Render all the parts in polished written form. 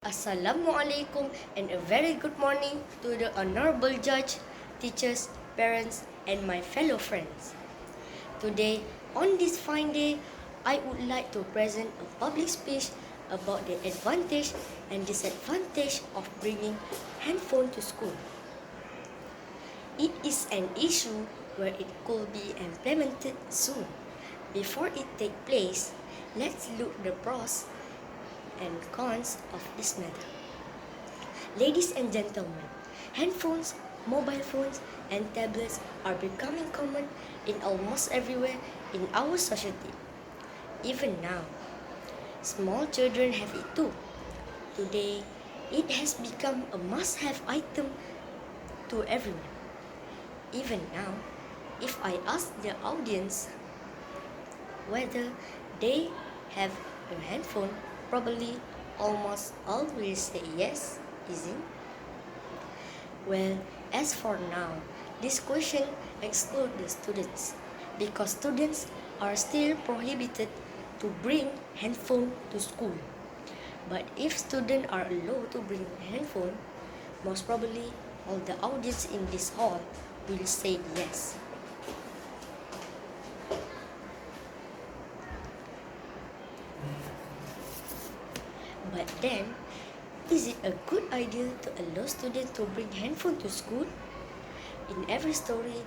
Assalamualaikum and a very good morning to the honorable judge, teachers, parents, and my fellow friends. Today, on this fine day, I would like to present a public speech about the advantage and disadvantage of bringing handphone to school. It is an issue where it could be implemented soon. Before it take place, let's look the pros and cons of this matter. Ladies and gentlemen, handphones, mobile phones, and tablets are becoming common in almost everywhere in our society. Even now, small children have it too. Today, it has become a must-have item to everyone. Even now, if I ask the audience whether they have a handphone, probably almost all will say yes, is it? Well, as for now, this question excludes the students because students are still prohibited to bring handphone to school. But if students are allowed to bring handphone, most probably all the audience in this hall will say yes. But then, is it a good idea to allow students to bring handphone to school? In every story,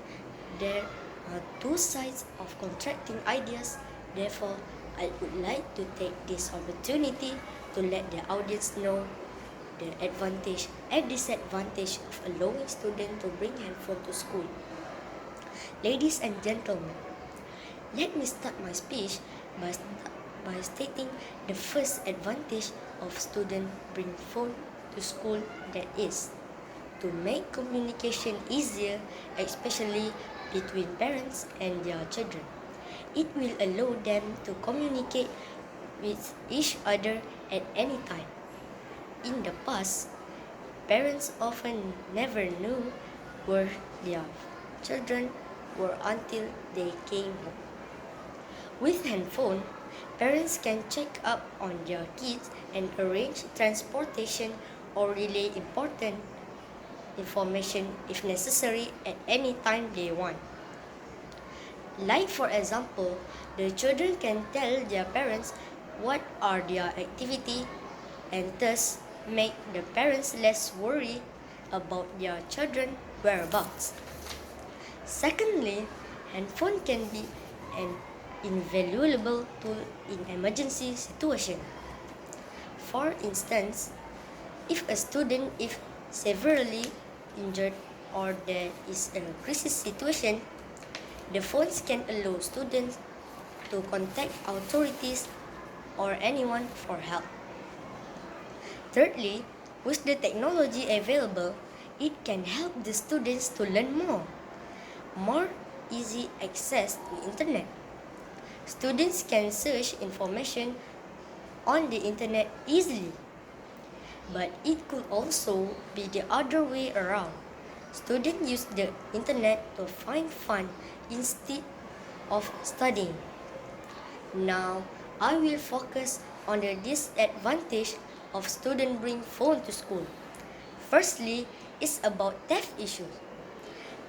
there are two sides of contracting ideas. Therefore, I would like to take this opportunity to let the audience know the advantage and disadvantage of allowing students to bring handphone to school. Ladies and gentlemen, let me start my speech by stating the first advantage of student bring phone to school, that is to make communication easier, especially between parents and their children. It will allow them to communicate with each other at any time. In the past, parents often never knew where their children were until they came home. With handphone, parents can check up on their kids and arrange transportation or relay important information if necessary at any time they want. Like for example, the children can tell their parents what are their activity and thus make the parents less worried about their children's whereabouts. Secondly, handphone can be an invaluable tool in emergency situation. For instance, if a student is severely injured or there is a crisis situation, the phones can allow students to contact authorities or anyone for help. Thirdly, with the technology available, it can help the students to learn more easy access to internet. Students can search information on the internet easily. But it could also be the other way around. Students use the internet to find fun instead of studying. Now, I will focus on the disadvantage of students bring phone to school. Firstly, it's about theft issues.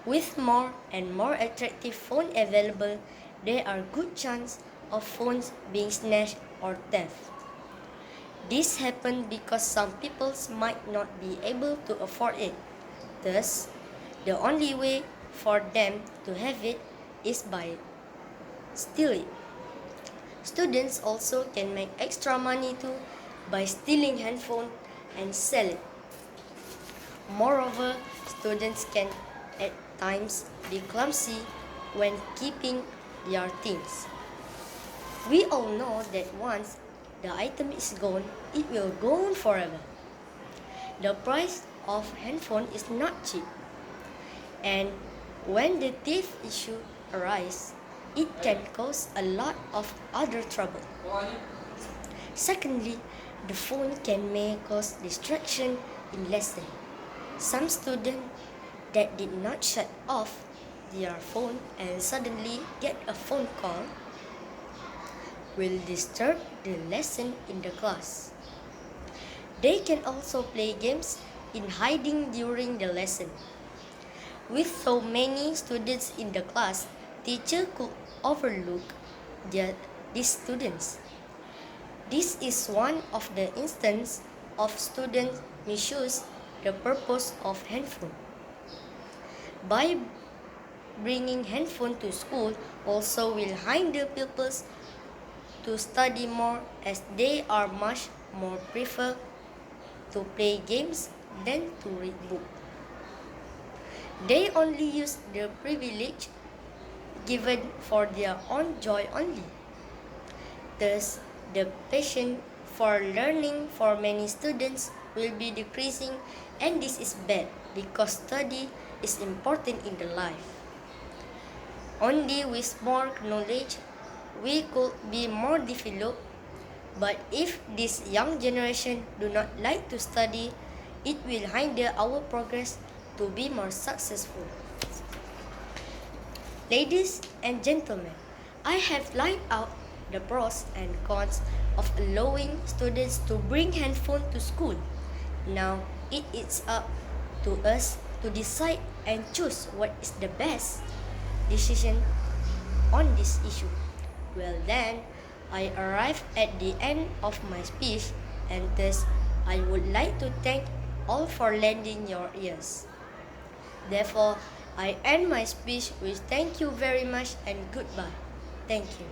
With more and more attractive phone available, there are good chance of phones being snatched or theft. This happens because some people might not be able to afford it. Thus, the only way for them to have it is by stealing. Students also can make extra money too by stealing handphone and sell it. Moreover, students can at times be clumsy when keeping their things. We all know that once the item is gone, it will go on forever. The price of handphone is not cheap. And when the thief issue arises, it can cause a lot of other trouble. Secondly, the phone may cause distraction in lesson. Some students that did not shut off their phone and suddenly get a phone call will disturb the lesson in the class. They can also play games in hiding during the lesson. With so many students in the class, teacher could overlook these students. This is one of the instances of students misuse the purpose of handphone. By bringing handphone to school also will hinder pupils to study more as they are much more prefer to play games than to read book. They only use the privilege given for their own joy only. Thus, the passion for learning for many students will be decreasing, and this is bad because study is important in the life. Only with more knowledge we could be more developed, but if this young generation do not like to study, it will hinder our progress to be more successful. Ladies and gentlemen, I have laid out the pros and cons of allowing students to bring handphone to school. Now it is up to us to decide and choose what is the best decision on this issue. Well then, I arrived at the end of my speech, and thus I would like to thank all for lending your ears. Therefore, I end my speech with thank you very much and goodbye. Thank you.